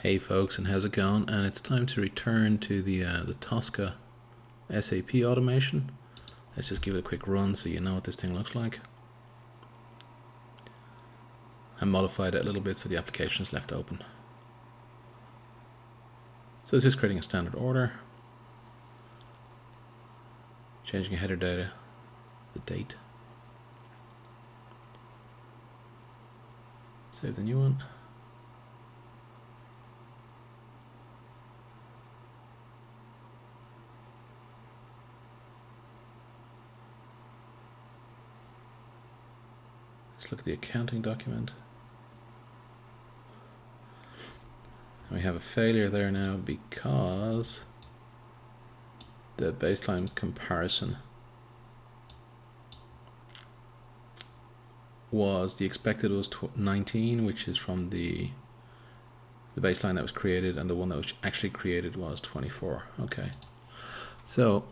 Hey folks, and how's it going? And it's time to return to the Tosca SAP automation. Let's just give it a quick run so you know what this thing looks like. I modified it a little bit so the application is left open. So it's just creating a standard order, changing a header data, the date. Save the new one. Let's look at the accounting document. And we have a failure there now because the baseline comparison was, the expected was 19, which is from the baseline that was created, and the one that was actually created was 24. Okay, so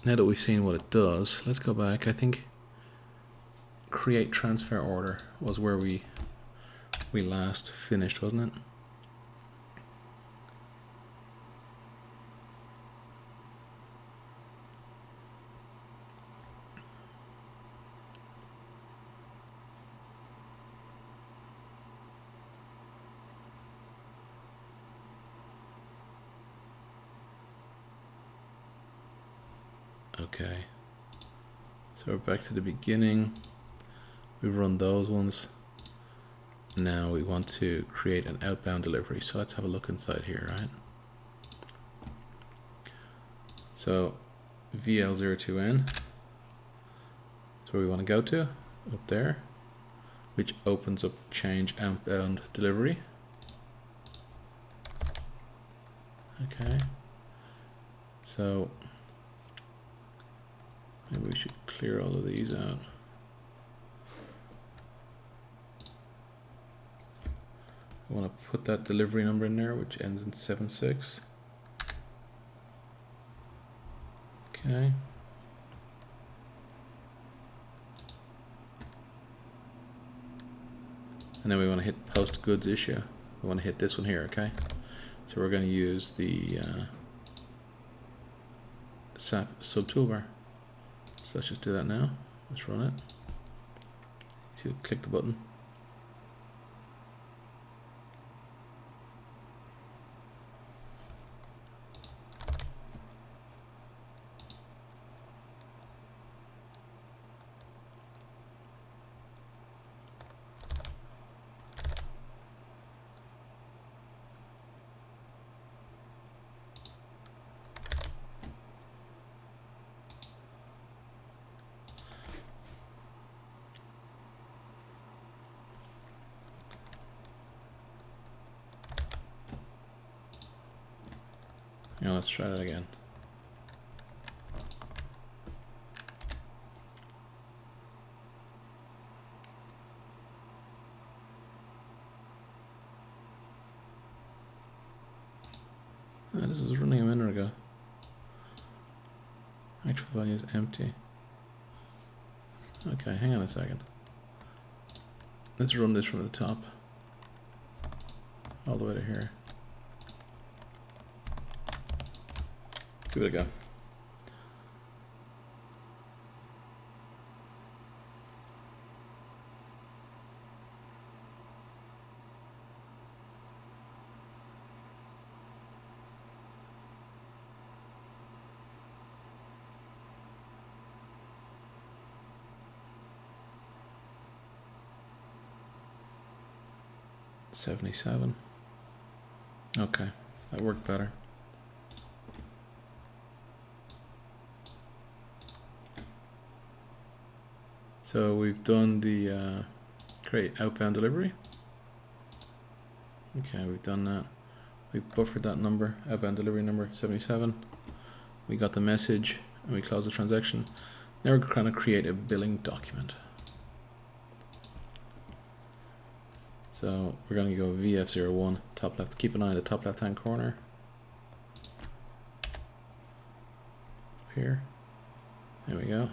now that we've seen what it does, let's go back. I think create transfer order was where we last finished, wasn't it? Okay, so we're back to the beginning. We've run those ones. Now we want to create an outbound delivery. So let's have a look inside here, right? So VL02N, that's where we want to go to, up there, which opens up change outbound delivery. Okay, so maybe we should clear all of these out. I want to put that delivery number in there, which ends in 76. Okay. And then we want to hit post goods issue. We want to hit this one here, okay? So we're going to use the SAP sub toolbar. So let's just do that now. Let's run it. See, click the button. Now let's try that again. This was running a minute ago. Actual value is empty. Okay, hang on a second. Let's run this from the top all the way to here. Give it a go. $77. Okay, that worked better. So we've done the create outbound delivery. Okay, we've done that. We've buffered that number, outbound delivery number 77. We got the message and we close the transaction. Now we're going to create a billing document. So we're going to go VF01, top left. Keep an eye on the top left hand corner. Up here. There we go.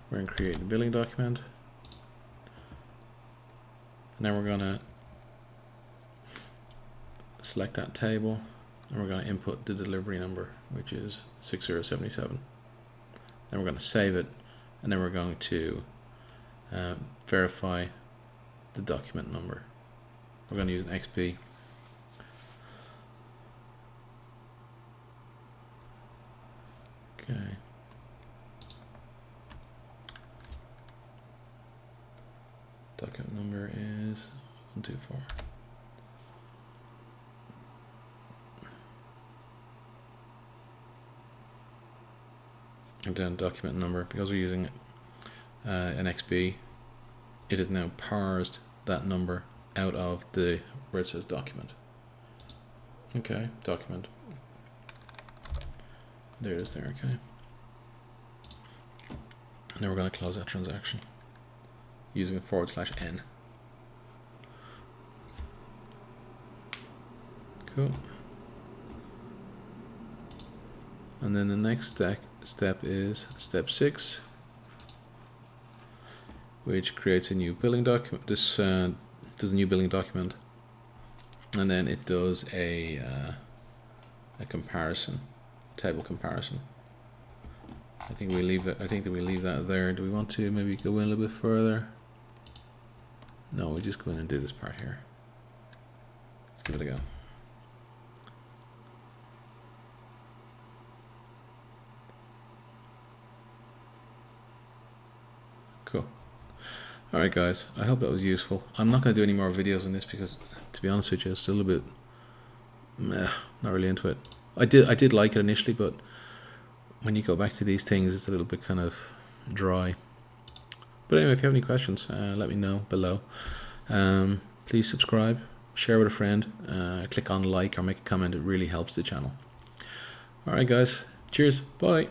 We're going to create a billing document. And then we're going to select that table, and we're going to input the delivery number, which is 6077. Then we're going to save it, and then we're going to verify the document number. We're going to use an XP. Okay. Document number is 124. And then document number, because we're using an XP, it has now parsed that number out of the where it says document. Okay, document. There it is there, okay. Now we're going to close that transaction using a /n. Cool. And then the next step is step 6, which creates a new billing document. This does a new billing document, and then it does a comparison, table comparison. I think we leave it. I think that we leave that there. Do we want to maybe go in a little bit further? No, we just go in and do this part here. Let's give it a go. Cool. Alright guys, I hope that was useful. I'm not going to do any more videos on this because, to be honest with you, it's a little bit not really into it. I did like it initially, but when you go back to these things, it's a little bit kind of dry. But anyway, if you have any questions, let me know below. Please subscribe, share with a friend, click on like or make a comment. It really helps the channel. Alright guys, cheers, bye.